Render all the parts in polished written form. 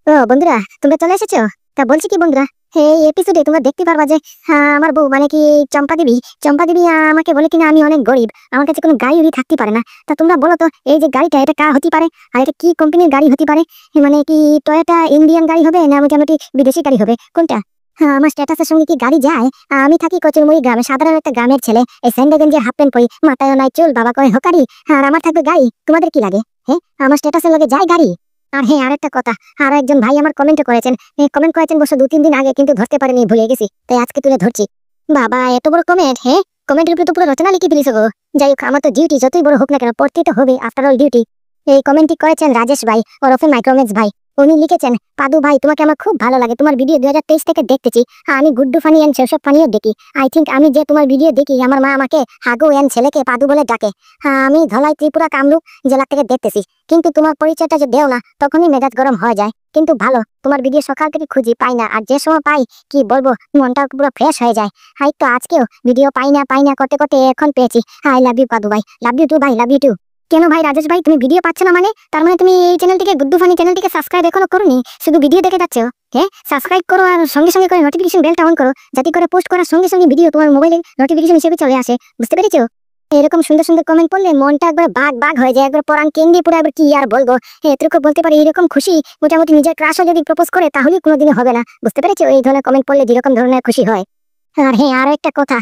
ও বন্ধুরা, তোমরা চলে এসেছো। তা বলছি কি বন্ধুরা, এই এপিসোডে তোমরা দেখতে পারবা যে আমার বউ মানে কি চম্পা দেবী আমাকে বলে কিনা আমি অনেক গরিব, আমার কাছে কোনো গাড়ি উড়ি থাকতে পারে না। তা তোমরা বলো তো, এই যে গাড়িটা এটা কার হতে পারে, আর এটা কি কোম্পানির গাড়ি হতে পারে? মানে কি টয়োটা ইন্ডিয়ান গাড়ি হবে না মোটামুটি বিদেশি গাড়ি হবে, কোনটা? আমার স্ট্যাটাসের সঙ্গে কি গাড়ি যায়? আমি থাকি কচুরমুড়ি গ্রামে, সাধারণ একটা গ্রামের ছেলে। এই স্যান্ডে গেঞ্জি হাফ প্যান্ট পরি, মাথায় নাই চুল, বাবা কয় হকারি, আর আমার থাকবে গাড়ি। তোমাদের কি লাগে? হ্যাঁ, আমার স্ট্যাটাসের লগে যায় গাড়ি? আর হ্যাঁ, আরেকটা কথা, আর একজন ভাই আমার কমেন্ট করেছেন, বসে 2-3 দিন আগে, কিন্তু ধরতে পারিনি, ভুলে গেছি, তাই আজকে তুলে ধরছি। বাবা, এত বড় কমেন্ট! হ্যাঁ, কমেন্টের উপরে তো পুরো রচনা লিখে ফেলিস গো। যাই হোক, আমার তো ডিউটি, যতই বড় হোক না কেন পড়তেই তো হবে, আফটার অল ডিউটি। এই কমেন্টটি করেছেন রাজেশ ভাই ওরফে মাইক্রোম্যাক্স ভাই। উনি লিখেছেন, পাদু ভাই তোমাকে আমার খুব ভালো লাগে, তোমার ভিডিও 2023 থেকে দেখতেছি। আমি গুড্ডু ফানি এন্ড সেসব ফানিও দেখি। আই থিঙ্ক আমি যে তোমার ভিডিও দেখি, আমার মা আমাকে হাগু এন্ড ছেলেকে পাদু বলে ডাকে। আমি ধলাই ত্রিপুরা কামরূপ জেলা থেকে দেখতেছি, কিন্তু তোমার পরিচয়টা যে দেও না, তখনই মেজাজ গরম হয়ে যায়। কিন্তু ভালো, তোমার ভিডিও সকাল থেকে খুঁজি, পাই না, আর যে সময় পাই কি বলবো, মনটা পুরো ফ্রেশ হয়ে যায়। হাই তো আজকেও ভিডিও পাই না করতে করতে এখন পেয়েছি। আই লাভ ইউ পাদু ভাই, লাভ ইউ টু ভাই, লাভ ইউ টু। কেন ভাই রাজেশ ভাই, তুমি ভিডিও পাচ্ছ না মানে? তার মানে তুমি এই চ্যানেলটিকে, গুড্ডু ফানি চ্যানেলটিকে সাবস্ক্রাইব এখনো করোনি, শুধু ভিডিও দেখে যাচ্ছ? হ্যাঁ, সাবস্ক্রাইব করো আর সঙ্গে সঙ্গে করে নোটিফিকেশন বেলটা অন করো, যাতে করে পোস্ট করার সঙ্গে সঙ্গে ভিডিও তোমার মোবাইলে নোটিফিকেশন হিসেবে চলে আসে। বুঝতে পেরেছো? এরকম সুন্দর সুন্দর কমেন্ট পড়লে মনটা একবার বাগ হয়ে যায়, একবার পরাণ কেন্দ্রে পুরো, একবার কি আর বলবো। এতটুকু বলতে পারি, এরকম খুশি মোটামুটি নিজের ক্রাশও যদি প্রপোজ করে তাহলে কোনোদিনও হবে না। বুঝতে পেরেছো? এই ধরনের কমেন্ট পড়লে যেরকম ধরনের খুশি হয়। আর হ্যাঁ, আরো একটা কথা,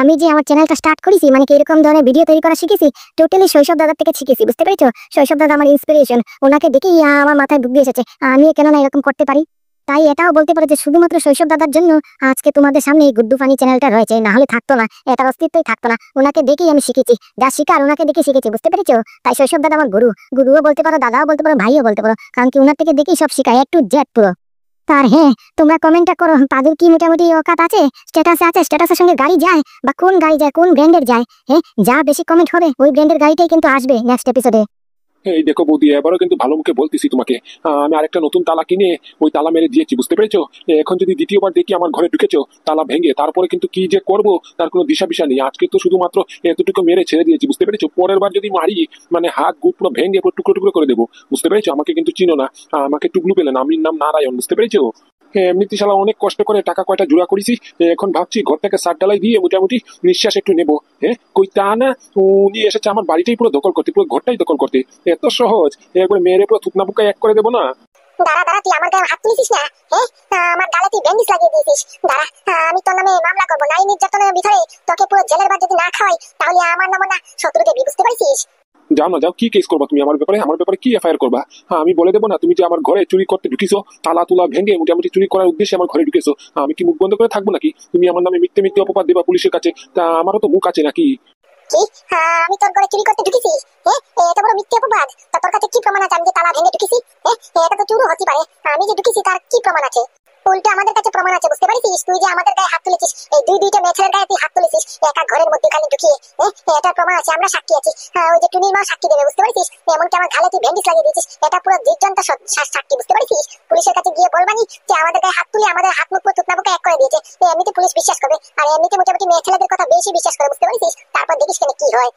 আমি যে আমার চ্যানেলটা স্টার্ট করেছি, মানে কি এরকম ধরনের ভিডিও তৈরি করা শিখেছি, টোটালি শৈশব দাদার থেকে শিখেছি। বুঝতে পেরেছো? শৈশব দাদা আমার ইন্সপিরেশন, ওনাকে দেখেই আমার মাথায় বুদ্ধি এসেছে, আমি কেন না এরকম করতে পারি। তাই এটাও বলতে পারো যে শুধুমাত্র শৈশব দাদার জন্য আজকে তোমাদের সামনে এই গুড্ডু ফানি চ্যানেলটা রয়েছে, না হলে থাকতো না, এটার অস্তিত্বই থাকতো না। ওনাকে দেখেই আমি শিখেছি, যা শিকার ওনাকে দেখে শিখেছি। বুঝতে পেরেছো? তাই শৈশব দাদা আমার গুরুও বলতে পারো, দাদাও বলতে পারো, ভাইও বলতে পারো, কারণ কি ওনার থেকে দেখেই সব শিখায়, একটু জেড পুরো। তার হ্যাঁ, তোমরা কমেন্টটা করো, পাদুর কি মোটামুটি অকাত আছে, স্ট্যাটাসে আছে, স্ট্যাটাসের সঙ্গে গাড়ি যায়, বা কোন গাড়ি যায়, কোন ব্র্যান্ডের যায়? হ্যাঁ, যা বেশি কমেন্ট হবে ওই ব্র্যান্ডের গাড়িটাই কিন্তু আসবে নেক্সট এপিসোডে। এই দেখো বৌদি, এবারও কিন্তু ভালো মুখে বলতেছি তোমাকে। আমি আরেকটা নতুন তালা কিনে ওই তালা মেরে দিয়েছি, বুঝতে পেরেছো? এখন যদি দ্বিতীয়বার দেখি আমার ঘরে ঢুকেছো তালা ভেঙে, তারপরে কিন্তু কি যে করব তার কোনো দিশা পিসা নেই। আজকে তো শুধুমাত্র এতটুকু মেরে ছেড়ে দিয়েছি, বুঝতে পেরেছো? পরের বার যদি মারি, মানে হাত গুপ পুরো ভেঙে পুরো টুকরো টুকরো করে দেবো। বুঝতে পেরেছো? আমাকে কিন্তু চিনো না, আমাকে টুকলু পেলেন, আমি নাম নারায়ণ। বুঝতে পেরেছো? এমনিতে শালা অনেক কষ্ট করে টাকা কয়টা জোড়া করেছি, এখন ভাবছি ঘর থেকে সার ডালাই দিয়ে মোটামুটি নিঃশ্বাস একটু নেবো। হ্যাঁ, কই তা না, উনি এসেছে আমার বাড়িটাই পুরো দখল করতে, পুরো ঘরটাই দখল করতে। এত সহজ? একবার মেরে পুরো থুকনা বুকা এক করে দেবো না। দাঁড়া দাঁড়া, তুই আমার গায়ে হাত তুলেছিস না? হ্যাঁ, আমার গালে তুই ব্যান্ডেজ লাগিয়ে দিয়েছিস। দাঁড়া, আমি তোর নামে মামলা করবো, নারী নির্যাতনের ভিতরে তোকে পুরো জেলের ভাত যদি না খাওয়াই, তাহলে আমার নাম না শত্রু দেবী। বুঝতে পারছিস? যাও না, যাও, কি কেস করবা তুমি আমার ব্যাপারে? আমার ব্যাপারে কি এফআইআর করবা? আমি বলে দেবো না তুমি যে আমার ঘরে চুরি করতে ঢুকিছো, তালা তুলা ভেঙে মোটামুটি চুরি করার উদ্দেশ্যে আমার ঘরে ঢুকেছো। আমি কি মুখ বন্ধ করে থাকবো নাকি? তুমি আমার নামে মিথ্যে মিথ্যে অপবাদ দেবা পুলিশের কাছে, তা আমারও তো মুখ আছে নাকি? কি? আমি তোর ঘরে চুরি করতে ঢুকেছি? হ্যাঁ, এটা বড় মিথ্যে অপবাদ। তা তোর কাছে কি প্রমাণ আছে আমি যে তালা ভেঙে ঢুকেছি? হ্যাঁ, এটা তো চুরি হতে পারে, আমি যে ঢুকেছি তার কি প্রমাণ আছে? উল্টে আমাদের কাছে প্রমাণ আছে। বুঝতে পারছিস? তুই যে আমাদের গায়ে হাত তুলেছিস, এই দুইটা মেয়ে ছেলের গায়ে তুই হাত তুলেছিস একা ঘরের মধ্যে খালি ঢুকিয়ে, এটা প্রমাণ আছে, আমরা সাক্ষী আছি। ওই যে টুনির মা সাক্ষী দেবে। বুঝতে পারছিস? এমনকি আমার গালে তুই ব্যান্ডেজ লাগিয়ে দিয়েছিস, এটা পুরো জীবজন্ত সাক্ষী। বুঝতে পারছিস? পুলিশের কাছে গিয়ে বলবানি যে আমাদের গায়ে হাত তুলে আমাদের হাত মুখ পুরো থুতনা বুকা এক করে দিয়েছে। এমনিতে পুলিশ বিশ্বাস করবে, আর এমনিতে মোটামুটি মেয়ে ছেলেদের কথা বেশি বিশ্বাস করে। বুঝতে পারছিস? তারপর দেখিস কেন কি হয়।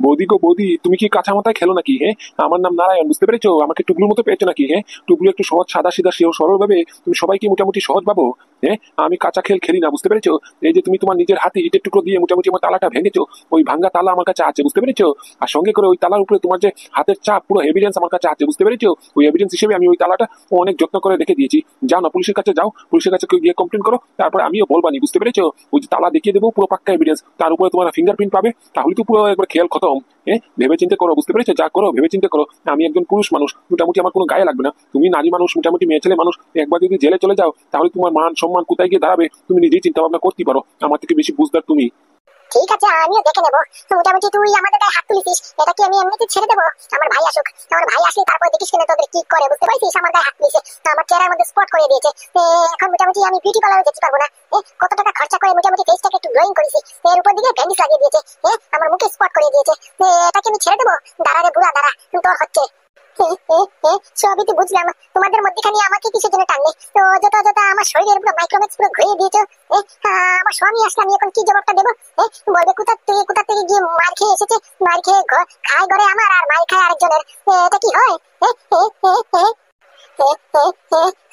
বৌদি গো বৌদি, তুমি কি কাঁচা মাথায় খেলো নাকি? হ্যাঁ, আমার নাম নারায়ণ, বুঝতে পেরেছো? আমাকে টুকলুর মতো পেয়েছো নাকি? হ্যাঁ, টুকলু একটু সহজ, সাদা সিধা সরল ভাবে তুমি সবাইকে মোটামুটি সহজ ভাবো। হ্যাঁ, আমি কাঁচা খেলি না। বুঝতে পেরেছো? এই যে তুমি তোমার নিজের হাতে ইটের টুকরো দিয়ে মোটামুটি আমার তালাটা ভেঙেছো, ওই ভাঙ্গা তালা আমার কাছে আছে। বুঝতে পেরেছো? আর সঙ্গে করে ওই তালার উপরে তোমার যে হাতের চাপ, পুরো এভিডেন্স আমার কাছে আছে। বুঝতে পেরেছো? ওই এভিডেন্স হিসেবে আমি ওই তালাটা অনেক যত্ন করে রেখে দিয়েছি। যাও না, পুলিশের কাছে যাও, পুলিশের কাছে গিয়ে কমপ্লেন করো, তারপর আমিও বলবানি। বুঝতে পেরেছো? ওই যে তালা দেখিয়ে দেবো, পুরো পাক্কা এভিডেন্স, তার উপরে তোমার ফিঙ্গারপ্রিন্ট পাবে, তাহলে তো পুরো একবার খেয়াল খতম। হ্যাঁ, ভেবে চিন্তে করো। বুঝতে পেরেছো? যা করো ভেবে চিন্তে করো। আমি একজন পুরুষ মানুষ, মোটামুটি আমার কোনো গায়ে লাগবে না। তুমি নারী মানুষ, মোটামুটি মেয়ে ছেলে মানুষ, একবার যদি জেলে চলে যাও তাহলে তোমার মান সম্মান কোথায় গিয়ে দাঁড়াবে তুমি নিজেই চিন্তা ভাবনা করতে পারো। আমার থেকে বেশি বুঝদার তুমি। ঠিক আছে, আমিও দেখে নেবো। মোটামুটি তুই আমাদের গায়ে হাত তুলেছিস, এটা কি আমি এমনিতে ছেড়ে দেবো? আমার ভাই আসুক, আমার ভাই আসলে তারপর দেখিস কেন তোদের কি করে। বুঝতে পারছিস? আমার গায়ে হাত তুলেছে, আমার চেহারার মধ্যে স্পট করে দিয়েছে। এখন মোটামুটি আমি বিউটি পার্লারে যেতে পারবো না। কত টাকা খরচা করে মোটামুটি ফেসটাকে একটু গ্লোয়িং করেছি, এর উপর দিকে ব্যান্ডেজ লাগিয়ে দিয়েছে, আমার মুখে স্পট করে দিয়েছে। এটা কি আমি ছেড়ে দেবো? দাঁড়া রে বুড়া, দাঁড়া, তোর হচ্ছে। সবই তো বুঝলাম, তোমাদের মধ্যখানে আমাকে কিছু জন্য টানলে তো যত আমার শরীরের পুরো মাইক্রোম্যাক্স পুরো ঘুরিয়ে দিয়েছো। আমার স্বামী আসলে আমি এখন কি জবাবটা দেবো? বলবে কোথা থেকে গিয়ে মার খেয়ে এসেছে, মার খেয়ে খায় ঘরে আমার আর মার খায় আরেকজনের। এটা কি হয়?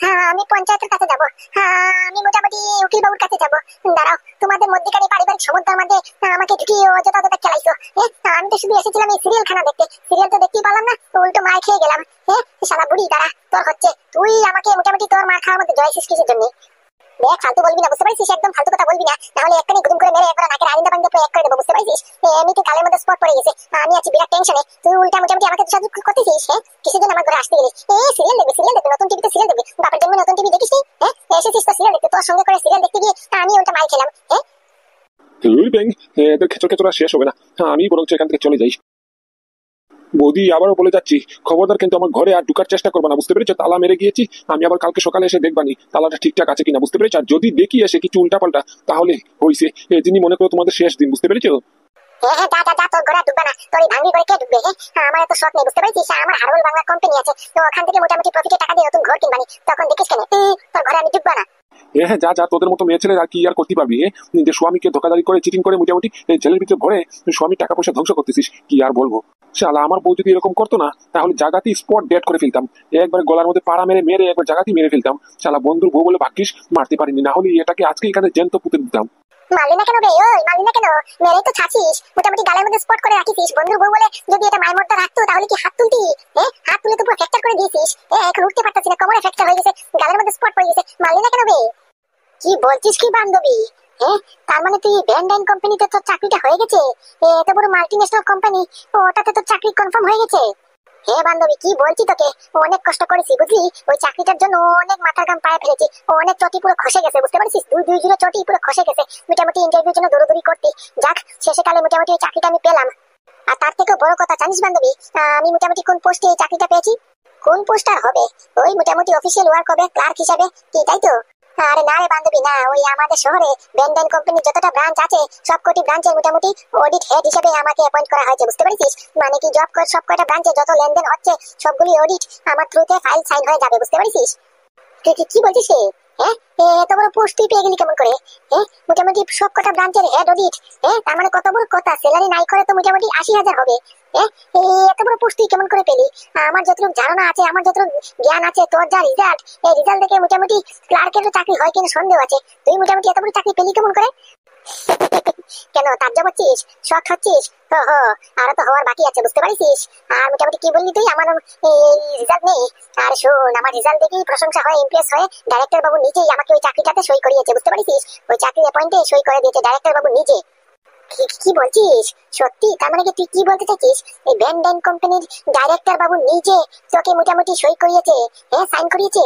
হ্যাঁ, আমি পঞ্চায়েতের কাছে যাব। হ্যাঁ, আমি মোটামুটি উকিল বাবুর কাছে যাব। দাঁড়াও, তোমাদের মধ্যেখানে এই পারিবারিক সমস্যার মধ্যে আমাকে ঢুকিয়ে অযথা অযথা খেলাইছো। আমি তো শুধু এসেছিলাম এই সিরিয়াল খানা দেখতে, সিরিয়াল তো দেখতেই পারলাম না, উল্টো মার খেয়ে গেলাম। শালা বুড়ি, দাঁড়া, তোর হচ্ছে, তুই আমাকে মোটামুটি তোর মার খাওয়ার মধ্যে জয়েছিস কিসের জন্য? দেখ, ফালতু বলবি না, বুঝতে পারছিস? একদম ফালতু কথা বলবি না, নাহলে এক্ষুনি গুদুম করে মেরে একবার নাকের আইন্দা বান্দা পুরো এক করে দেবো, বুঝতে পারছিস? এমনিতে গালের মধ্যে স্পট পড়ে গেছে, আমি আছি বিরাট টেনশনে, তুই উল্টা মোটামুটি আমাকে সাহায্য করতেছিস। কিসের জন্য আমার ঘরে আসতে গেলিস? সিরিয়াল দেখবি, সিরিয়াল দেখবি, নতুন টিভিতে সিরিয়াল দেখবি, বাপের জন্য নতুন টিভি দেখিস নি? এসেছিস তো সিরিয়াল দেখতে, তোর সঙ্গে করে সিরিয়াল দেখতে গিয়ে আমি উল্টা মাই খেলাম। তুই ব্যাং, এদের খেচর খেচর আর শেষ হবে না। আমি বরঞ্চ এখান থেকে চলে যাই। বৌদি, আবারও বলে যাচ্ছি, খবরদার কিন্তু আমার ঘরে আর ঢুকার চেষ্টা করবে না, বুঝতে পেরেছো? তালা মেরে গিয়েছি, আমি আবার কালকে সকালে এসে দেখবানি তালাটা ঠিকঠাক আছে কিনা, বুঝতে পেরেছো? আর যদি দেখি এসে কিছু উল্টাপাল্টা, তাহলে হইছে, এদিনই মনে করো তোমাদের শেষ দিন, বুঝতে পেরেছো? যা, তোর ঘরে ঢুকবে না, তোর এই ভাঙড়ি করে কে ঢুকবে? আমার এত শখ নেই, বুঝতে পারছিস? আমার হারুল বাংলা কোম্পানি আছে, তো ওখান থেকে মোটামুটি প্রফিটের টাকা দিয়ে নতুন ঘর কিনবানি, তখন দেখিস কেন তোর ঘরে আমি ঢুকবো না। হ্যাঁ, যা যা, তোদের মতো মেয়ে ছেলে আর কি আর করতে পারবি? নিজের স্বামীকে ধোকাধারি করে, চিটিং করে মোটামুটি এই জেলের ভিতরে ঘরে স্বামীর টাকা পয়সা ধ্বংস করতেছিস, কি আর বলবো। শালা, আমার বউ যদি এরকম করতো না, তাহলে জায়গাতেই স্পট ডেট করে ফেলতাম, একবার গলার মধ্যে পাড়া মেরে মেরে একবার জায়গাতেই মেরে ফেলতাম। শালা, বন্ধুর বউ বলে ভাগ্যিস মারতে পারিনি, না হলে এটাকে আজকে এখানে জ্যান্ত পুঁতে দিতাম। মারলি না কেন বে? ওই মারলি না কেন? মেরে তো ছাছিস, মোটামুটি গালের মধ্যে স্পট করে রাখিস। বন্ধুর বউ বলে যদি এটা মায়ের মধ্যে রাখতো, তাহলে কি হাত তুলতি? হাত তুলে তো পুরো ফ্র্যাকচার করে দিয়েছিস। এখন উঠতে পারতাছিস না, কোমরে ফ্র্যাকচার হয়ে গেছে, গালের মধ্যে স্পট পড়ে গেছে। মারলি না কেন বে? কি বলছিস কি বান্ধবী? তার মানে তুই ব্যান্ডাইন কোম্পানিতে তোর চাকরিটা হয়ে গেছে? এত বড় মাল্টিন্যাশনাল কোম্পানি, ওটাতে তোর চাকরি কনফার্ম হয়ে গেছে? বান্ধবী, কি বলছি তোকে, অনেক কষ্ট করেছি বুঝলি, ওই চাকরিটার জন্য অনেক মাথার ঘাম পায়ে ফেলেছি, অনেক চটি পুরো খসে গেছে, বুঝতে পারছিস? দুই জুড়ে চটি পুরো খসে গেছে, মোটামুটি ইন্টারভিউর জন্য দৌড়দৌড়ি করতে। যাক, শেষে কালে মোটামুটি ওই চাকরিটা আমি পেলাম। আর তার থেকেও বড় কথা জানিস বান্ধবী, আমি মোটামুটি কোন পোস্টে এই চাকরিটা পেয়েছি? কোন পোস্ট আর হবে, ওই মোটামুটি অফিসিয়াল ওয়ার্ক হবে, ক্লার্ক হিসাবে, কি তাই তো? আরে না রে বান্ধবী, না, ওই আমাদের শহরে ব্যান্ডাইন কোম্পানির যতটা ব্রাঞ্চ আছে, সবকটি ব্রাঞ্চের মোটামুটি অডিট হেড হিসেবে আমাকে অ্যাপয়েন্ট করা হয়েছে, বুঝতে পারছিস? মানে কি, জব করে সব কয়টা ব্রাঞ্চে যত লেনদেন হচ্ছে সবগুলি অডিট আমার থ্রুতে ফাইল সাইন হয়ে যাবে, বুঝতে পারছিস? কি বলছিস রে? এত বড় পোস্ট তুই পেয়ে গেলি কেমন করে? মোটামুটি সব কটা ব্রাঞ্চের হেড অডিট, তার মানে কত বড় কথা, স্যালারি নাই করে তো মোটামুটি 80,000 হবে। এত বড় পোস্ট তুই কেমন করে পেলি? আমার যতটুকু ধারণা আছে, আমার যতটুকু জ্ঞান আছে, তোর যা রেজাল্ট, এই রেজাল্ট দেখে মোটামুটি ক্লার্কেরও চাকরি হয় কিনা সন্দেহ আছে। তুই মোটামুটি এত বড় চাকরি পেলি কেমন করে? কেন তাজ্জব হচ্ছিস, শক হচ্ছিস? হো, আরো তো হওয়ার বাকি আছে, বুঝতে পারছিস? আর মোটামুটি কি বললি তুই, আমার রেজাল্ট নেই? আর শোন, আমার রেজাল্ট দেখেই প্রশংসা হয়ে ইমপ্রেস হয়ে ডাইরেক্টর বাবু নিজেই আমাকে ওই চাকরিটাতে সই করিয়েছে, বুঝতে পারছিস? ওই চাকরির অ্যাপয়েন্টে সই করে দিয়েছে ডাইরেক্টর বাবু নিজে। কি বলছিস সত্যি? তার মানে কি তুই কি বলতে চাইছিস, এই ব্যান্ডাইন কোম্পানির ডাইরেক্টর বাবু নিজে তোকে মোটামুটি সই করিয়েছে, সাইন করিয়েছে?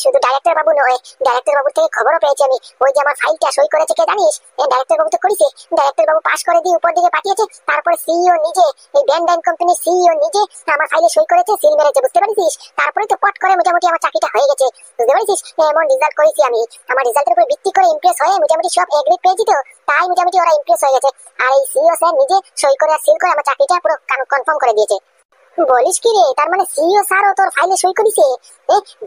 শুধু ডাইরেক্টর বাবু নয়, ডাইরেক্টর বাবুর থেকে খবরও পেয়েছি আমি, ওই যে আমার ফাইলটা সই করেছে কে জানিস? ডাইরেক্টর বাবু তো করেছে, ডাইরেক্টর বাবু পাস করে দিয়ে উপর দিকে পাঠিয়েছে, তারপরে সিইও নিজে, এই ব্যান্ডাইন কোম্পানির সিইও নিজে আমার ফাইলে সই করেছে, সিল মেরেছে, বুঝতে পারছিস? তারপরে তো পট করে মোটামুটি আমার চাকরিটা হয়ে গেছে, বুঝতে পারছিস? এমন রেজাল্ট করেছি আমি, আমার রেজাল্টের উপর ভিত্তি করে ইমপ্রেস হয়ে মোটামুটি সব এ গ্রেড পেয়েছি, তো তাই মোটামুটি ওরা ইমপ্রেস হয়ে গেছে। আর এই সিইও স্যার নিজে সই করে আর সিল করে আমার চাকরিটা পুরো কনফার্ম করে দিয়েছে। বলিস কি রে? তার মানে সিইও স্যারও তোর ফাইলে সই করেছে?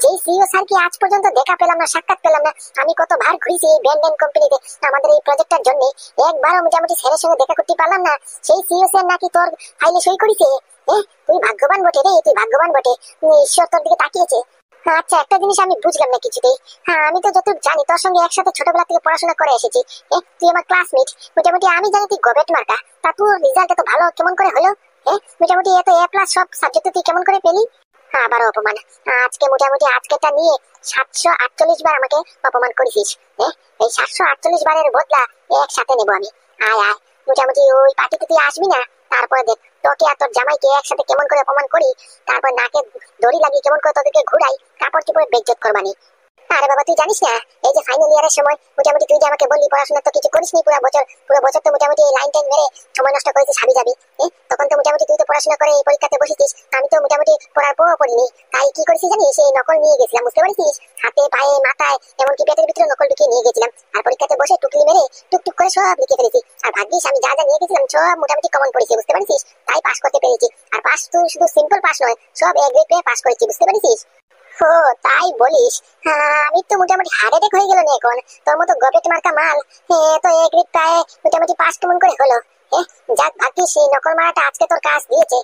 যে সিইও স্যারকে আজ পর্যন্ত দেখা পেলাম না, সাক্ষাৎ পেলাম না, আমি কত বার ঘুরেছি এই ব্যান্ডাইন কোম্পানিতে আমাদের এই প্রজেক্টটার জন্য, একবারও মোটামুটি স্যারের সঙ্গে দেখা করতে পারলাম না, সেই সিইও স্যার নাকি তোর ফাইলে সই করেছে? তুই ভাগ্যবান বটে রে, তুই ভাগ্যবান বটে, ঈশ্বর তোর দিকে তাকিয়েছে। আচ্ছা, একটা জিনিস আমি বুঝলাম না কিছুতেই, আমি তো যতটুকু জানি তোর সঙ্গে একসাথে ছোটবেলা থেকে পড়াশোনা করে এসেছি, তুই আমার ক্লাসমেট, মোটামুটি আমি জানি তুই গবেট মার্কা, তা তোর রেজাল্ট এত ভালো কেমন করে হলো? মোটামুটি এত এ প্লাস সব সাবজেক্টে তুই কেমন করে পেলি? আবার অপমান, আজকে মোটামুটি আজকেটা নিয়ে 748 বার আমাকে অপমান করেছিস। এই 748 বারের বদলা একসাথে নেবো আমি। আয়, মোটামুটি ওই পার্টিতে তুই আসবি না, তারপরে দেখ তোকে আর তোর জামাইকে একসাথে কেমন করে অপমান করি, তারপর নাকে দড়ি লাগিয়ে কেমন করে তোদেরকে ঘুরাই, কাপড় চোপড়ে বেজ্জত করবানি। আরে বাবা, তুই জানিস না, এই যে ফাইনাল ইয়ারের সময় মোটামুটি তুই যে আমাকে বললি পড়াশোনা তো কিছু করিসনি পুরো বছর তো মোটামুটি লাইন টাইন মেরে সময় নষ্ট করেছিস হাবি যাবি, তখন তো মোটামুটি তুই তো পড়াশোনা করে এই পরীক্ষাতে বসেছিস, আমি তো মোটামুটি পড়ার পরও পড়িনি, তাই কি করেছিস জানিস, এই নকল নিয়ে গেছিলাম, বুঝতে পারছিস? হাতে পায়ে মাথায় এমনকি পেটের ভিতরে নকল ঢুকিয়ে নিয়ে গেছিলাম, আর পরীক্ষাতে বসে টুকলি মেরে টুকটুক করে সব লিখে ফেলেছি। আর ভাগ্যিস আমি যা যা নিয়ে গেছিলাম সব মোটামুটি কমন পড়েছি, বুঝতে পারছিস? তাই পাস করতে পেরেছি। আর পাস তুই শুধু সিম্পল পাস নয়, সব এ গ্রেড পেয়ে পাস করেছি, বুঝতে পারছিস? ও তাই বলিস? আমি তো মোটামুটি হার্ট অ্যাটাক হয়ে গেল না এখন, তোর মতো গবেট মার্কা মাল তো এ গ্রেড প্রায় মোটামুটি পাস কেমন করে হলো? যাক ভাগ্যিস সেই নকল মারাটা আজকে তোর কাজ দিয়েছে।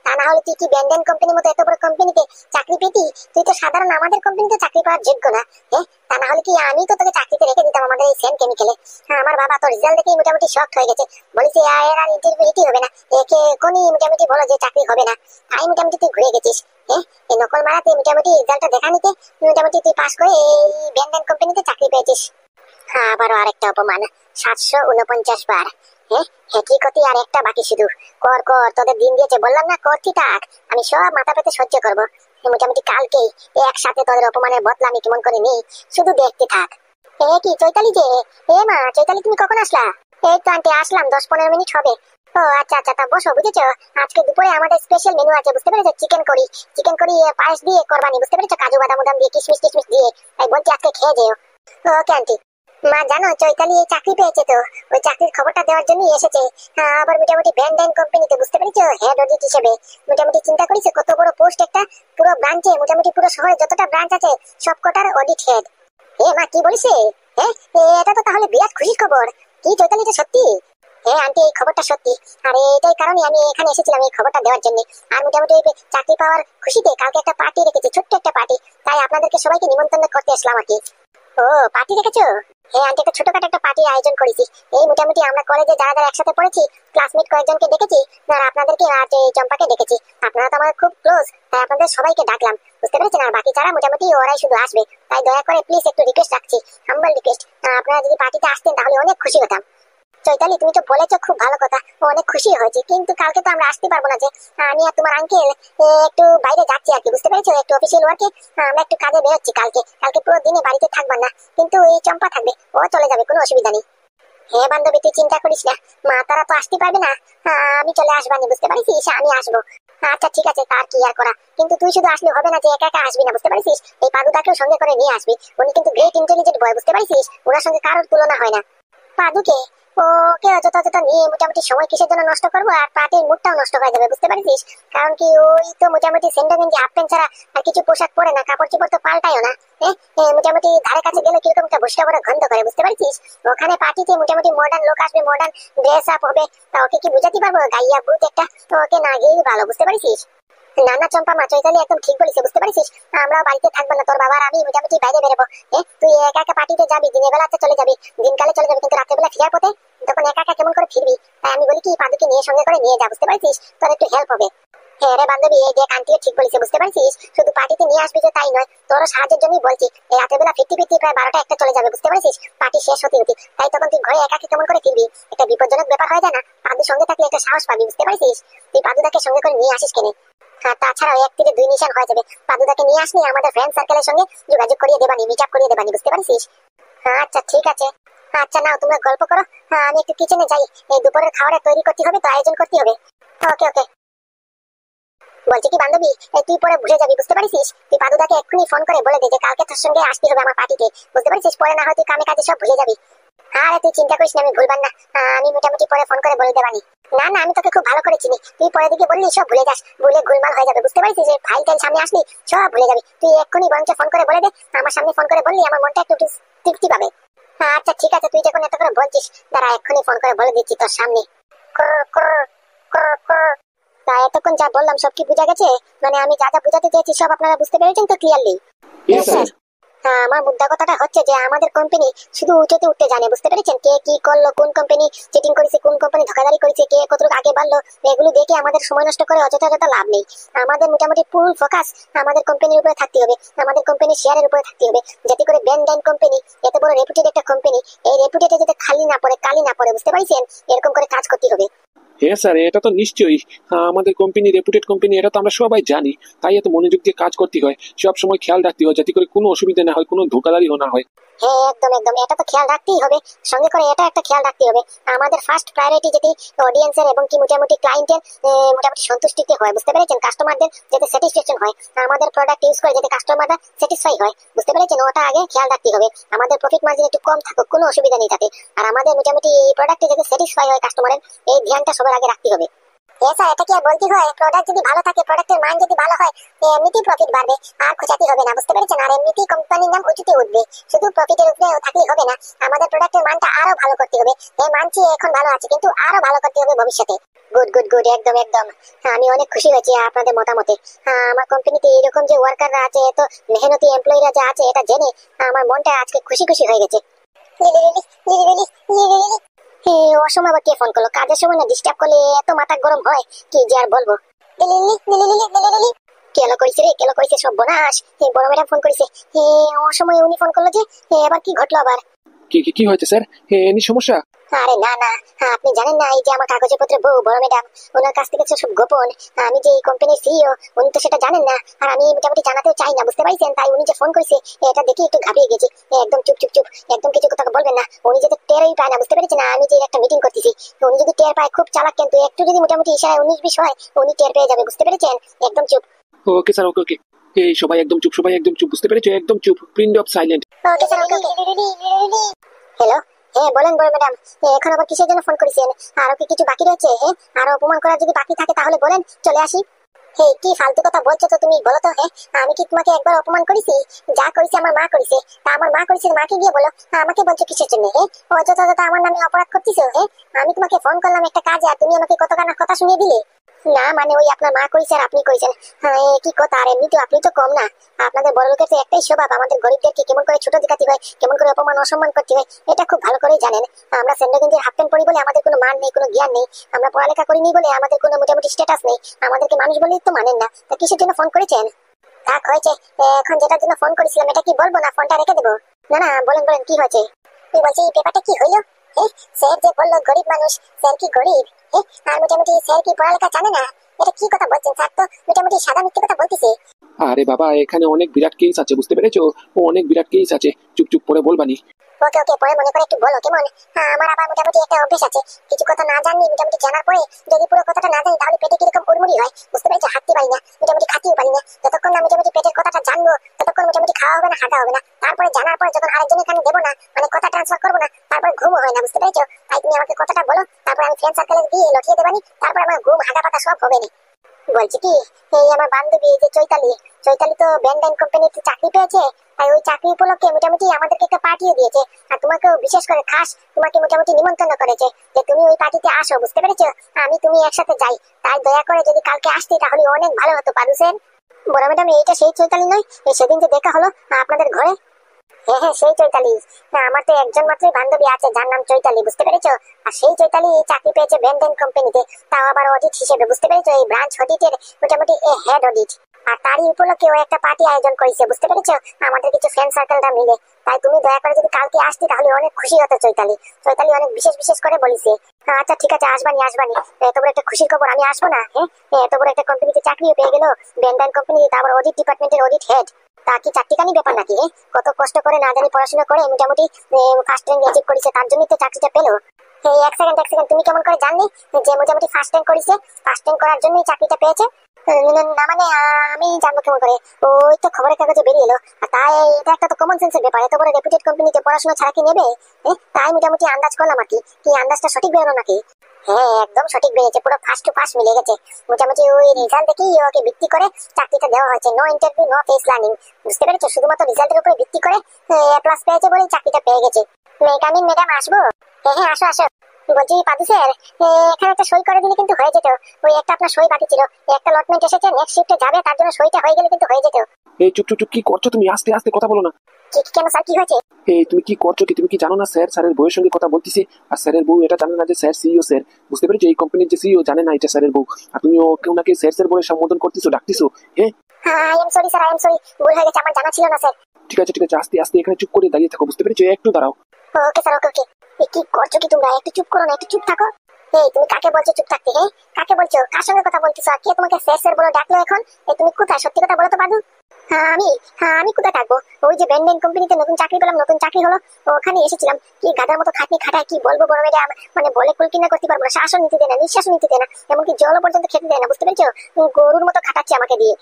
তা না হলে তুই কি ব্যান্ডেন কোম্পানির মতো এত বড় কোম্পানিতে চাকরি পেতি? তুই তো সাধারণ আমাদের কোম্পানিতে চাকরি পাওয়ার যোগ্য না। তা না হলে কি আমি তো তোকে চাকরিতে রেখে দিতাম আমাদের এই সেম কেমিক্যালে। আমার বাবা তোর রেজাল্ট দেখেই মোটামুটি শকড হয়ে গেছে, বলেছে এর আর ইন্টারভিউটি হবে না, একে এখনই মোটামুটি বলো যে চাকরি হবে না। তাই মোটামুটি তুই ঘুরে গেছিস। এই নকল মারাতে মোটামুটি রেজাল্টটা দেখা নিতে মোটামুটি তুই পাস করে এই ব্যান্ডেন কোম্পানিতে চাকরি পেয়েছিস। আবারও আরেকটা অপমান, 749 বার। কি ক্ষতি আর একটা বাকি শুধু। কর কর, তোদের দিন দিয়েছে বললাম না, করতি থাক, আমি সব মাথা পেতে সহ্য করবো। মোটামুটি কালকেই একসাথে তোদের অপমানের বদলা আমি কেমন করে নিই শুধু দেখতে থাক। কি চৈতালি যে? মা চৈতালি, তুমি কখন আসলা? এই তো আন্টি আসলাম, 10-15 মিনিট হবে। ও আচ্ছা আচ্ছা, তা বসো। বুঝেছো আজকে দুপুরে আমাদের স্পেশাল মেনু আছে, বুঝতে পেরেছো? চিকেন করি পায়েস দিয়ে কোরবানি, বুঝতে পেরেছো? কাজু বাদাম দিয়ে কিশমিশ টিশমিশ দিয়ে। তাই বলছি আজকে খেয়ে যেও। Okay aunty. মা জানো চৈতালি এই চাকরি পেয়েছে, তো ওই চাকরির খবরটা দেওয়ার জন্যই এসেছে। আবার মোটামুটি ব্যান্ডাইন কোম্পানিতে, বুঝতে পেরেছো? হেড অডিট হিসেবে। মোটামুটি চিন্তা করেছে কত বড় পোস্ট একটা, পুরো ব্রাঞ্চে মোটামুটি পুরো শহরে যতটা ব্রাঞ্চ আছে সবকটার অডিট হেড। মা কি বলছে? এটা তো তাহলে বিরাট খুশির খবর। কি চৈতালি, এটা সত্যি? আন্টি এই খবরটা সত্যি, আর এটাই কারণে আমি এখানে এসেছিলাম এই খবরটা দেওয়ার জন্য। আর মোটামুটি চাকরি পাওয়ার খুশিতে কালকে একটা পার্টি রেখেছি, ছোট্ট একটা পার্টি। তাই আপনাদেরকে সবাইকে নিমন্ত্রণ করতে আসলাম আর কি। ও পার্টি রেখেছো? আন্টি একটা ছোটখাটো একটা পার্টির আয়োজন করেছি। এই মোটামুটি আমরা কলেজে যারা যারা একসাথে পড়েছি ক্লাসমেট কয়েকজনকে ডেকেছি, আর আপনাদেরকে আর চম্পাকে ডেকেছি। আপনারা তো আমার খুব ক্লোজ, তাই আপনাদের সবাইকে ডাকলাম, বুঝতে পেরেছেন? আর বাকি যারা মোটামুটি ওরাই শুধু আসবে। তাই দয়া করে প্লিজ একটু রিকোয়েস্ট রাখছি, হাম্বল রিকোয়েস্ট, আপনারা যদি পার্টিতে আসতেন তাহলে অনেক খুশি হতাম। চৈতালি তুমি তো বলেছো, খুব ভালো কথা, অনেক খুশি হয়েছে, কিন্তু কালকে তো আমরা আসতে পারবো না। যে আমি আর তোমার আঙ্কেল একটু বাইরে যাচ্ছি আর কি, বুঝতে পেরেছো? একটু অফিসিয়াল ওয়ার্কে আমরা একটু কাজে বেরোচ্ছি কালকে পুরো দিনে বাড়িতে থাকবা না, কিন্তু এই চম্পা থাকবে, ও চলে যাবে, কোনো অসুবিধা নেই। বান্ধবী তুই চিন্তা করিস না, মা তারা তো আসতে পারবে না, আমি চলে আসবানি, বুঝতে পারিস? আমি আসবো। আচ্ছা ঠিক আছে, তার কি আর করা। কিন্তু তুই শুধু আসলে হবে না, যে একা একা আসবি না, বুঝতে পারিস? এই পাদুদাকেও সঙ্গে করে নিয়ে আসবি, উনি কিন্তু গ্রেট ইন্টেলিজেন্ট বয়, বুঝতে পারিস? ওনার সঙ্গে কারোর তুলনা হয় না। পাদুকে ওকে অযথা নিয়ে মোটামুটি সময় কিসের জন্য নষ্ট করবো, আর পার্টির মুডটাও নষ্ট হয়ে যাবে, বুঝতে পারিস? কারণ কি ওই তো মোটামুটি সেন্ডো গেঞ্জি হাফ প্যান্ট ছাড়া আর কিছু পোশাক পরে না, কাপড় চোপড় তো পাল্টায়ও না। মোটামুটি ধারে কাছে গেলে কিরকম একটা বসটা বড় গন্ধ করে, বুঝতে পারছিস? ওখানে পার্টিতে মোটামুটি মডার্ন লোক আসবে, মডার্ন ড্রেস আপ হবে, তা ওকে কি বুঝাতে পারবো? গাইয়া ভূত একটা, ওকে না গিয়ে ভালো, বুঝতে পারছিস? না না চম্পা, মা চৈতালি একদম ঠিক বলেছে, বুঝতে পারছিস? আমরা বাড়িতে থাকবো না, তোর বাবা আর আমি মোটামুটি বাইরে বেরোবো। তুই একা একা পার্টিতে যাবি, দিনের বেলাতে চলে যাবি, দিনকালে চলে যাবি, কিন্তু রাতের বেলা ফেরার পথে তখন একা একা কেমন করে ফিরবি? তাই আমি বলি কি পাদুকে নিয়ে সঙ্গে করে নিয়ে যা, বুঝতে পারছিস? তোর একটু হেল্প হবে। রে বান্ধবী, এই দেখ আন্টিও ঠিক বলেছে, বুঝতে পারছিস? শুধু পার্টিতে নিয়ে আসবি যে তাই নয়, তোরও সাহায্যের জন্যই বলছি। এই রাতের বেলা ফিরতে প্রায় 12টা-1টা চলে যাবে, বুঝতে পারছিস? পার্টি শেষ হতে তাই তখন তুই ঘরে একাকে কেমন করে ফিরবি? একটা বিপজ্জনক ব্যাপার হয়ে যায় না? পাদুর সঙ্গে থাকলে একটা সাহস পাবি, বুঝতে পারছিস? তুই পাদুদাকে সঙ্গে করে নিয়ে আসিস কেনে? আর তাছাড়াও 1 থেকে 2 নিশান হয়ে যাবে, পাদুদাকে নিয়ে আসলে আমাদের ফ্রেন্ড সার্কেলের সঙ্গে যোগাযোগ করিয়ে দেবানি, মিট আপ করিয়ে দেবানি, বুঝতে পারছিস? আচ্ছা ঠিক আছে। আচ্ছা নাও তোমরা গল্প করো, আমি একটু কিচেনে যাই, এই দুপুরের খাবারটা তৈরি করতে হবে, তো আয়োজন করতে হবে। ওকে ওকে। বলছি কি বান্ধবী, তুই পরে ভুলে যাবি, বুঝতে পারছিস? তুই পাদুদাকে এক্ষুনি ফোন করে বলে দে যে কালকে তোর সঙ্গে আসতে হবে আমার পার্টিতে, বুঝতে পারছিস? পরে না হয় তুই কামে কাজে সব ভুলে যাবি। আরে তুই চিন্তা করিস না, আমি ভুলবার না, আমি মোটামুটি পরে ফোন করে বলে দেবানি। না না, আমি তোকে খুব ভালো করে চিনি, তুই পরে দিকে বললি সব ভুলে যাস, ভুলে গোলমাল হয়ে যাবে, বুঝতে পারছিস? যে ফাইল টাইল সামনে আসলি সব ভুলে যাবি। তুই এক্ষুনি বরঞ্চ ফোন করে বলে দে, আমার সামনে ফোন করে বললি আমার মনটা একটু তৃপ্তি পাবে। আচ্ছা ঠিক আছে, তুই যখন এত করে বলছিস, দাঁড়া এক্ষুনি ফোন করে বলে দিচ্ছি তোর সামনে। তা এতক্ষণ যা বললাম সব কি বুঝা গেছে? মানে আমি যা যা বুঝাতে চেয়েছি সব আপনারা বুঝতে পেরেছেন তো ক্লিয়ারলি? Yes, sir. আমার মুদ্রা কথাটা হচ্ছে যে আমাদের কোম্পানি শুধু উঠতে উঠতে জানে, বুঝতে পেরেছেন? কে কি করলো, কোন কোম্পানি চিটিং করেছে, কোন কোম্পানি ধোকাধড়ি করেছে, কে কতটুকু আগে বাড়লো, এগুলো দেখে আমাদের সময় নষ্ট করে অযথা লাভ নেই। আমাদের মোটামুটি ফুল ফোকাস আমাদের কোম্পানির উপরে থাকতে হবে, আমাদের কোম্পানির শেয়ারের উপরে থাকতে হবে, যাতে করে ব্যান্ডাইন কোম্পানি, এত বড় রেপুটেড একটা কোম্পানি, এই রেপুটেডে যাতে খালি না পড়ে, কালি না পড়ে, বুঝতে পারছেন? এরকম করে কাজ করতে হবে। হ্যাঁ স্যার, এটা তো নিশ্চয়ই আমাদের কোম্পানি রেপুটেড কোম্পানি, এটা তো আমরা সবাই জানি। তাই এত মনোযোগ দিয়ে কাজ করতে হয়, সব সময় খেয়াল রাখতে হয় যাতে করে কোনো অসুবিধা না হয়, কোনো ধোকাধাড়িও না হয়। হ্যাঁ একদম একদম, এটা তো খেয়াল রাখতেই হবে, সঙ্গে করে এটা একটা খেয়াল রাখতে হবে, আমাদের ফার্স্ট প্রায়োরিটি যদি অডিয়েন্সের এবং কি মোটামুটি ক্লায়েন্টের মোটামুটি সন্তুষ্টিতে হয়, বুঝতে পেরেছেন? কাস্টমারদের যাতে স্যাটিসফ্যাকশন হয়, আমাদের প্রোডাক্ট ইউজ করে যাতে কাস্টমাররা স্যাটিসফাই হয়, বুঝতে পেরেছেন? ওটা আগে খেয়াল রাখতে হবে। আমাদের প্রফিট মার্জিন একটু কম থাকুক, কোনো অসুবিধা নেই তাতে, আর আমাদের মোটামুটি এই প্রোডাক্টে যাতে স্যাটিসফাই হয় কাস্টমারের, এই ধ্যানটা সবার আগে রাখতে হবে। স্যার এটা কি আর বলতে হয়, প্রোডাক্ট যদি ভালো থাকে, প্রোডাক্টের মান যদি ভালো হয়, এমনিতেই প্রফিট বাড়বে, আর খোঁচাতে হবে না, বুঝতে পেরেছেন? আর এমনিতেই কোম্পানির নাম উঁচুতে উঠবে, শুধু প্রফিটের উপরে থাকলেই হবে না, আমাদের প্রোডাক্টের মানটা আরো ভালো করতে হবে। এই মানটি এখন ভালো আছে, কিন্তু আরো ভালো করতে হবে ভবিষ্যতে। গুড গুড গুড, একদম একদম। আমি অনেক খুশি হয়েছি আপনাদের মতামতে। আমার কোম্পানিতে এরকম যে ওয়ার্কাররা আছে, এত মেহনতি এমপ্লয়িরা যে আছে, এটা জেনে আমার মনটা আজকে খুশি খুশি হয়ে গেছে। হে, অসময় আবার কে ফোন করলো? কাজের সময় না ডিস্টার্ব করলে এত মাথা গরম হয়, কি যে আর বলবো। কেলো করেছে রে, কেলো করেছে, সর্বনাশ। বড় ম্যাডাম ফোন করেছে। অসময়ে উনি ফোন করলো যে, এবার কি ঘটলো আবার? কি কি কি হয়েছে স্যার? এনি সমস্যা? আরে না না, আপনি জানেন না, এই যে আমার কাগজপত্র বউ বড় ম্যাডাম, ওনার কাছ থেকে তো সব গোপন। আমি যে এই কোম্পানির সিইও, উনি তো সেটা জানেন না, আর আমি মোটামুটি জানাতেও চাই না, বুঝতে পারছেন? তাই উনি যে ফোন করেছে, এটা দেখে একটু ঘাবড়িয়ে গেছি। একদম চুপ চুপ চুপ, একদম কিছু কথা বলবেন না। উনি যদি টেরই পায় না, বুঝতে পেরেছেন? আমি যে একটা মিটিং করতেছি, উনি যদি টের পায়, খুব চালাক, কিন্তু একটু যদি মোটামুটি ইশারায় 19-20 হয়, উনি টের পেয়ে যাবে, বুঝতে পেরেছেন? একদম চুপ। ওকে স্যার, ওকে ওকে। এই সবাই একদম চুপ, সবাই একদম চুপ, বুঝতে পেরেছো? একদম চুপ, print of silent. Okay sir, okay okay. Hello, হ্যাঁ বলেন বড় ম্যাডাম, এখন আবার কিসের জন্য ফোন করেছেন? আরো কি কিছু বাকি রয়েছে? হ্যাঁ, আরো অপমান করা যদি বাকি থাকে তাহলে বলেন, চলে আসি। হে, কি ফালতু কথা বলছো তো তুমি, বলো তো। হ্যাঁ, আমি কি তোমাকে একবার অপমান করেছি? যা করেছে আমার মা করেছে, তা আমার মা করেছে, মাকে গিয়ে বলো। আমাকে বলছো কিসের জন্য? হ্যাঁ, অযথা আমার নামে অপরাধ করতেছো। হ্যাঁ, আমি তোমাকে ফোন করলাম একটা কাজে, আর তুমি আমাকে কত কানা কথা শুনিয়ে দিলে। না মানে ওই আপনার মা করেছে আর আপনি করেছেন, হ্যাঁ কি কথা। আর এমনি তো আপনি তো কম না, আপনাদের বড় লোকের তো একটাই স্বভাব, আমাদের গরিবদেরকে কেমন করে ছোট দেখাতে হয়, কেমন করে অপমান অসম্মান করতে হয়, এটা খুব ভালো করেই জানেন। আমরা সেন্ডাগঞ্জের হাফ প্যান্ট পরি বলে আমাদের কোনো মান নেই, কোনো জ্ঞান নেই, আমরা পড়ালেখা করিনি বলে আমাদের কোনো মোটামুটি স্ট্যাটাস নেই, আমাদেরকে মানুষ বলেই তো মানেন না। তা কিসের জন্য ফোন করেছেন? থাক হয়েছে, এখন যেটার জন্য ফোন করেছিলাম এটা কি বলবো, না ফোনটা রেখে দেবো? না না, বলেন বলেন, কি হয়েছে? তুই বলছি এই ব্যাপারটা কি হইলো? স্যার যে বললো গরিব মানুষ, স্যার কি গরিব? আর মোটামুটি স্যার কি পড়ালেখা জানে না? এটা কি কথা বলছেন? স্যার তো মোটামুটি সাদা মিথ্যে কথা বলতেছে। আরে বাবা, এখানে অনেক বিরাট কেস আছে, বুঝতে পেরেছো? ও অনেক বিরাট কেস আছে, চুপ চুপ করে বলবানি। ওকে ওকে, পরে মনে করে একটু বলো কেমন। আমার আবার মোটামুটি একটা অভ্যেস আছে, কিছু কথা না জানি মোটামুটি জানার পরে যদি পুরো কথাটা না জানি, তাহলে পেটে কিরকম উড়মুড়ি হয়, বুঝতে পেরেছো? হাঁটতে পারি না, মোটামুটি খাতেও পারি না। যতক্ষণ না মোটামুটি পেটের কথাটা জানবো, ততক্ষণ মোটামুটি খাওয়া হবে না, হাঁটা হবে না। তারপরে জানার পরে যখন আরেকজনের কানে দেবো না, মানে কথা ট্রান্সফার করবো না, তারপরে ঘুমও হয় না, বুঝতে পেরেছো? তাই তুমি আমাকে কথাটা বলো, তারপর আমি ফ্রেন্ড সার্কেলে দিয়ে লটিয়ে দেবানি, তারপর আমার ঘুম হাঁটা পাতা সব হবে না। বলছি কি, এই আমার বান্ধবী যে চৈতালি, চৈতালি তো ব্যান্ডাইন কোম্পানিতে চাকরি পেয়েছে, তাই ওই চাকরি উপলক্ষে মোটামুটি আমাদেরকে একটা পার্টিও দিয়েছে, আর তোমাকেও বিশেষ করে খাস তোমাকে মোটামুটি নিমন্ত্রণ করেছে যে তুমি ওই পার্টিতে আসো, বুঝতে পেরেছো? আমি তুমি একসাথে যাই, তাই দয়া করে যদি কালকে আসতে তাহলে অনেক ভালো হতো, পারুসেন। বড় ম্যাডাম, এইটা সেই চৈতালি নয়? সেদিন যে দেখা হলো আপনাদের ঘরে? হ্যাঁ হ্যাঁ, সেই চৈতালি। না, আমার তো একজন মাত্রই বান্ধবী আছে যার নাম চৈতালি, বুঝতে পেরেছো? আর সেই চৈতালি চাকরি পেয়েছে ব্যান্ডেন কোম্পানিতে, তাও আবার অডিট হিসেবে, বুঝতে পেরেছো? এই ব্রাঞ্চ অডিটের মোটামুটি হেড অডিট। আর তারই উপলক্ষে ও একটা পার্টি আয়োজন করেছে, বুঝতে পেরেছো? আমাদের কিছু ফ্রেন্ড সার্কেলটা মিলে। তাই তুমি দয়া করে যদি কালকে আসতে তাহলে অনেক খুশি হতো চৈতালি। চৈতালি অনেক বিশেষ বিশেষ করে বলিছে। আচ্ছা ঠিক আছে, আসবানি আসবানি। এত বড় একটা খুশির খবর, আমি আসবো না? হ্যাঁ, এত বড় একটা কোম্পানিতে চাকরিও পেয়ে গেল, ব্যান্ডেন কোম্পানিতে, তারপর অডিট ডিপার্টমেন্টের অডিট হেড। তা কি চারটিখানি ব্যাপার নাকি? কত কষ্ট করে না জানি পড়াশোনা করে মোটামুটি ফার্স্ট র্যাঙ্ক অ্যাচিভ করেছে, তার জন্যই তো চাকরিটা পেলো। এই এক সেকেন্ড এক সেকেন্ড, তুমি কেমন করে জানলে যে মোটামুটি ফার্স্ট র্যাঙ্ক করেছে? ফার্স্ট র্যাঙ্ক করার জন্যই চাকরিটা পেয়েছে? না মানে আমি জানবো কেমন করে? ওই তো খবরের কাগজে বেরিয়ে এলো। আর তাই এটা একটা তো কমন সেন্সের ব্যাপার, এত বড় রেপুটেড কোম্পানিতে পড়াশোনা ছাড়া কি নেবে? তাই মোটামুটি আন্দাজ করলাম আর কি। কি আন্দাজটা সঠিক বেরোলো নাকি? হ্যাঁ, একদম সঠিক বেরিয়েছে, পুরো ফার্স্ট টু ফার্স্ট মিলে গেছে। মোটামুটি ওই রেজাল্ট দেখেই ওকে ভিত্তি করে চাকরিটা দেওয়া হয়েছে, no interview no face learning, বুঝতে পেরেছো? শুধুমাত্র রেজাল্টের উপরে ভিত্তি করে প্লাস পেয়েছে বলেই চাকরিটা পেয়ে গেছে। মেকামিন ম্যাডাম, আসবো? হ্যাঁ হ্যাঁ, আসো আসো। বলছি পাদু স্যার, এখানে একটা সই করে দিলে কিন্তু হয়ে যেত। ওই একটা আপনার সই বাকি ছিল, একটা লটমেন্ট এসেছে, নেক্সট শিফটে যাবে, তার জন্য সইটা হয়ে গেলে কিন্তু হয়ে যেত। এই চুপ চুপ চুপ, কি করছো তুমি? আস্তে আস্তে কথা বলো না। কেন স্যার, কি হয়েছে? এই তুমি কি করছো? কি তুমি কি জানো না স্যার স্যারের বউয়ের সঙ্গে কথা বলতেছি, আর স্যারের বউ এটা জানে না যে স্যার সিইও স্যার, বুঝতে পেরেছো? এই কোম্পানির যে সিইও জানে না এটা স্যারের বউ, আর তুমি ওকে ওনাকে স্যার স্যার বলে সম্বোধন করতেছো, ডাকতেছো। হ্যাঁ, I am sorry sir, I am sorry, ভুল হয়ে গেছে, আমার জানা ছিল না স্যার। ঠিক আছে ঠিক আছে, আস্তে আস্তে এখানে চুপ করে দাঁড়িয়ে থাকো, বুঝতে পেরেছো? একটু দাঁড়াও। ওকে স্যার, ওকে ওকে। কি করছো কি তোমরা? একটু চুপ করো না, একটু চুপ থাকো। এই তুমি কাকে বলছো চুপ থাকতে? হ্যাঁ, কাকে বলছো? কার সঙ্গে কথা বলতেছো? আর কে তোমাকে স্যার স্যার বলে ডাকলো এখন? এই তুমি কোথায়? সত্যি কথা বলো তো বাদু। আমি কোথায় থাকবো? ওই যে ব্যান্ডেন কোম্পানিতে নতুন চাকরি পেলাম, নতুন চাকরি হলো, ওখানে এসেছিলাম। কি গাধার মতো খাটনি খাটায়, কি বলবো বড় ম্যাডাম, মানে বলে কুল কিনা করতে পারবো না, শ্বাসও নিতে দেয় না, নিঃশ্বাসও নিতে দেয় না, এমনকি জলও পর্যন্ত খেতে দেয় না, বুঝতে পেরেছো? গরুর মতো খাটাচ্ছে আমাকে দিয়ে।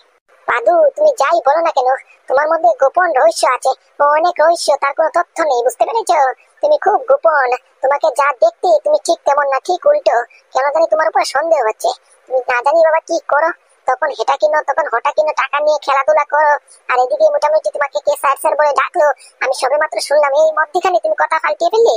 পাদু, তুমি যাই বলো না কেন, তোমার মধ্যে গোপন রহস্য আছে, অনেক রহস্য, তার কোনো তথ্য নেই, বুঝতে পেরেছো? তুমি খুব গোপন, তোমাকে যা দেখতে তুমি ঠিক তেমন না, ঠিক উল্টো। কেন জানি তোমার উপর সন্দেহ হচ্ছে। তুমি না জানি বাবা কি করো, তখন হেটা কিনো তখন হটা কিনো, টাকা নিয়ে খেলাধুলা করো, আর এদিকে মোটামুটি তোমাকে কে স্যার স্যার বলে ডাকলো, আমি সবে মাত্র শুনলাম, এই মধ্যখানে তুমি কথা পাল্টিয়ে ফেললে।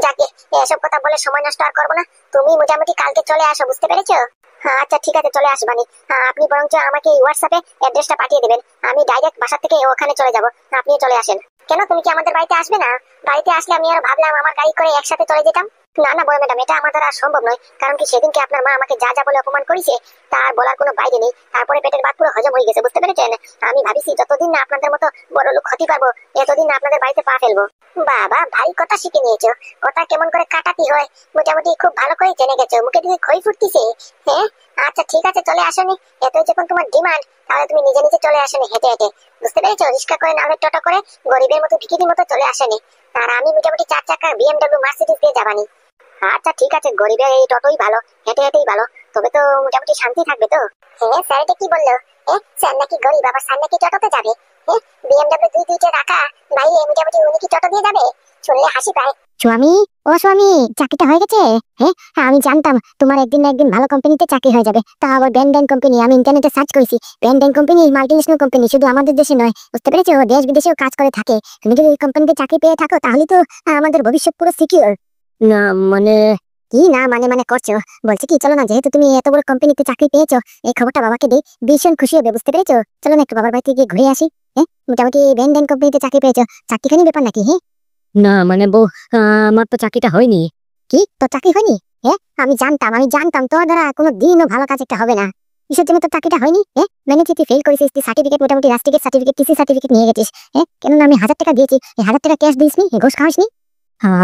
যাকে, এসব কথা বলে সময় নষ্ট আর করবো না, তুমি মোটামুটি কালকে চলে আসো, বুঝতে পেরেছো? হ্যাঁ আচ্ছা ঠিক আছে, চলে আসবানি। আপনি বরঞ্চ আমাকে হোয়াটসঅ্যাপে অ্যাড্রেসটা পাঠিয়ে দেবেন, আমি ডাইরেক্ট বাসা থেকে ওখানে চলে যাব, আপনিও চলে আসেন। কেন, তুমি কি আমাদের বাড়িতে আসবে না? বাড়িতে আসলে আমি আর ভাবলাম আমার গাড়ি করে একসাথে চলে যেতাম। না না বড় ম্যাডাম, এটা আমার দ্বারা আর সম্ভব নয়, কারণ কি সেদিনকে আপনার মা আমাকে যা যা বলে অপমান করেছে তার বলার কোনো বাইরে নেই, তারপরে পেটের ভাত পুরো হজম হয়ে গেছে, বুঝতে পেরেছেন? আমি ভাবিছি যতদিন না আপনাদের মতো বড় লোক হতে পারবো, এতদিন না আপনাদের বাড়িতে পা ফেলবো। বাবা ভাই কথা শিখে নিয়েছো, কথা কেমন করে কাটাতে হয় মোটামুটি খুব ভালো করে জেনে গেছো, মুখে দিকে খই ফুটতিছে। হ্যাঁ আচ্ছা ঠিক আছে, চলে আসনি, এতই যখন তোমার ডিমান্ড, তাহলে তুমি নিজে নিজে চলে আসনি হেঁটে হেঁটে, বুঝতে পেরেছো? রিক্সা করে না হলে টোটো করে গরিবের মতো ভিখিরির মতো চলে আসেনি, আর আমি মোটামুটি 4 চাকার বিএমডব্লিউ মার্সিডিজ দিয়ে যাবানি। আচ্ছা ঠিক আছে, গরিবের এই টোটোই ভালো, হেঁটে হেঁটেই ভালো, তবে তো মোটামুটি শান্তি থাকবে তো। হ্যাঁ স্যার এটা কি বললো? স্যার নাকি গরিব, আবার স্যার নাকি টোটোতে যাবে? বিএমডব্লিউ দুই দুইটা রাখা নাই, মোটামুটি উনি কি টোটো দিয়ে যাবে? শুনলে হাসি পায়। স্বামী, ও স্বামী, চাকরিটা হয়ে গেছে? হ্যাঁ আমি জানতাম তোমার একদিন না একদিন ভালো কোম্পানিতে চাকরি হয়ে যাবে, তা আবার ব্যান্ড কোম্পানি। আমি ইন্টারনেটে সার্চ করেছি, ব্যান্ড কোম্পানি মাল্টিনেশনাল কোম্পানি, শুধু আমাদের দেশে নয়, বুঝতে পেরেছো? দেশ বিদেশেও কাজ করে থাকে। তুমি যদি এই কোম্পানিতে চাকরি পেয়ে থাকো তাহলে তো আমাদের ভবিষ্যৎ পুরো সিকিউর। না মানে, কি না মানে মানে করছো? বলছি কি, চলো না, যেহেতু তুমি এত বড় কোম্পানিতে চাকরি পেয়েছো, এই খবরটা বাবাকে দিই, ভীষণ খুশি হবে, বুঝতে পেরেছো? চলো না একটু বাবার বাড়িতে গিয়ে ঘুরে আসি। মোটামুটি ব্যান্ড কোম্পানিতে চাকরি পেয়েছো, চাকরিখানি ব্যাপার নাকি? হ্যাঁ না মানে বউ, আমার তো চাকরিটা হয়নি। কি, তোর চাকরি হয়নি? আমি জানতাম তোর দ্বারা কোনো দিনও ভালো কাজ একটা হবে না। কিসের জন্য তোর চাকরিটা হয়নি? মানে তুই ফেল করেছিস, তুই সার্টিফিকেট মোটামুটি রাস্টিকেট সার্টিফিকেট, টিসি সার্টিফিকেট নিয়ে গেছিস। কেন আমি 1000 টাকা দিয়েছি, এই 1000 টাকা ক্যাশ দিসনি, ঘুষ খাওয়াসনি?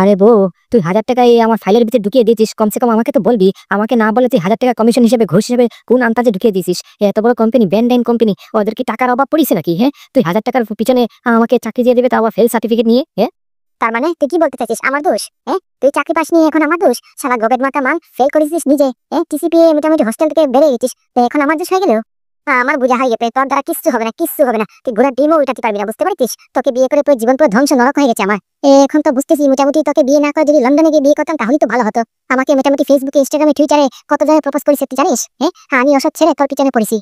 আরে বউ, তুই 1000 টাকা আমার ফাইলের ভিতরে ঢুকিয়ে দিয়েছিস, কমসে কম আমাকে তো বলবি। আমাকে না বলে তুই 1000 টাকা কমিশন হিসেবে, ঘুষ হিসেবে কোন আন্তাজে ঢুকিয়ে দিয়েছিস? এত বড় কোম্পানি, ব্যান্ড কোম্পানি, ওদের কি টাকার অভাব পড়িছে নাকি? তুই 1000 টাকার পিছনে আমাকে চাকরি দিয়ে দেবে, তা আবার ফেল সার্টিফিকেট নিয়ে। তার মানে তুই কি বলতে চাইছিস আমার দোষ? তুই চাকরি পাসনি, এখন আমার দোষ? শালা গবেট মাথা মাল, ফেল করেছিস নিজে, টিসিপি মোটামুটি হোস্টেল থেকে বেরিয়ে গেছিস, তো এখন আমার দোষ হয়ে গেল? আমার বোঝা হয়ে গেছে, তোর দ্বারা কিচ্ছু হবে না, কিচ্ছু হবে না, তুই ঘোড়ার ডিমও উঠাতে পারবি না, বুঝতে পারছিস? তোকে বিয়ে করে পুরো জীবন পুরো ধ্বংস নরক হয়ে গেছে আমার। এখন তো বুঝতেছি, মোটামুটি তোকে বিয়ে না করে যদি লন্ডনে গিয়ে বিয়ে করতাম তাহলে তো ভালো হতো। আমাকে মোটামুটি ফেসবুকে, ইনস্টাগ্রামে, টুইটারে কত জায়গায় প্রপোজ করেছে তুই জানিস? আমি ওসব ছেড়ে তোর পিছনে পড়েছি।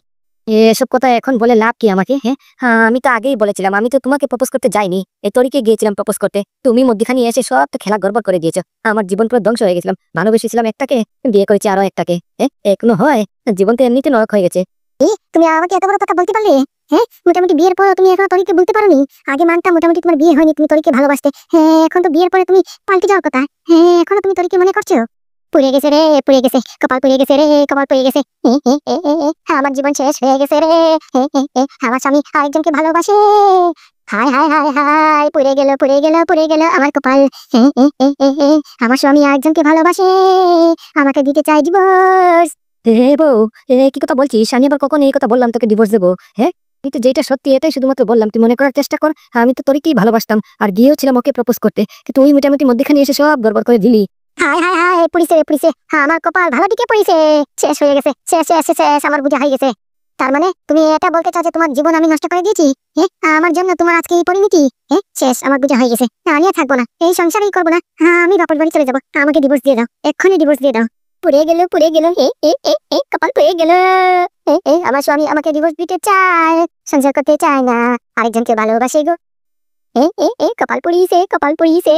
এসব কথা এখন বলে লাভ কি আমাকে? আমি তো আগেই বলেছিলাম, আমি তো তোমাকে প্রপোজ করতে যাইনি, এ তোরিকে গিয়েছিলাম প্রপোজ করতে। তুমি মধ্যখানে এসে সব তো খেলা গড়বড় করে দিয়েছো, আমার জীবন পুরো ধ্বংস হয়ে গেছিলাম। ভালোবেসেছিলাম একটাকে, বিয়ে করেছি আরো একটাকে। এখনো হয়? জীবন তো এমনিতে নরক হয়ে গেছে। তুমি আমাকে এত বড় কথা বলতে পারলে? মোটামুটি বিয়ের পর তুমি এখন তরিকে বলতে পারোনি? আগে মানতাম মোটামুটি তোমার বিয়ে হয়নি, তুমি তরিকে ভালোবাসতে, এখন তো বিয়ের পরে তুমি পাল্টে যাওয়ার কথা। এখনো তুমি তরিকে মনে করছো? পুড়ে গেছে রে, পুড়ে গেছে, কপাল পুড়ে গেছে রে, কপাল পুড়ে গেছে। আমার জীবন শেষ হয়ে গেছে রে। আমার স্বামী আরেকজনকে ভালোবাসে। হায় হায় হায় হায়, পুড়ে গেল পুড়ে গেল পুড়ে গেল আমার কপাল। আমার স্বামী আরেকজনকে ভালোবাসে, আমাকে দিতে চাই ডিভোর্স। বউ, কি কথা বলছিস? আমি আবার কখন এই কথা বললাম তোকে ডিভোর্স দেবো? তুই তো যেটা সত্যি এটাই শুধুমাত্র বললাম, তুই মনে করার চেষ্টা কর। আমি তো তোরকেই ভালোবাসতাম, আর গিয়েও ছিলাম ওকে প্রপোজ করতে, কিন্তু ওই মোটামুটি মধ্যখানে এসে সব গড়বড় করে দিলি। হায় হায় হায়, পুড়িছে রে পুড়িছে, আমার কপাল ভালো দিকে পড়িছে, শেষ হয়ে গেছে, শেষ শেষ শেষ, আমার বুঝা হয়ে গেছে। তার মানে তুমি এটা বলতে চাও যে তোমার জীবন আমি নষ্ট করে দিয়েছি? আমার জন্য তোমার আজকে এই পরিণতি? শেষ, আমার বুঝা হয়ে গেছে, আমি আর থাকবো না, এই সংসারই করবো না। আমি বাপের বাড়ি চলে যাবো, আমাকে ডিভোর্স দিয়ে দাও, এক্ষুনি ডিভোর্স দিয়ে দাও। পুড়ে গেল পুড়ে গেল, কপাল পুড়ে গেল। আমার স্বামী আমাকে ডিভোর্স দিতে চায়, সংসার করতে চায় না, আরেকজনকে ভালোবাসে গো। কপাল পুড়িয়েছে, কপাল পুড়িয়েছে।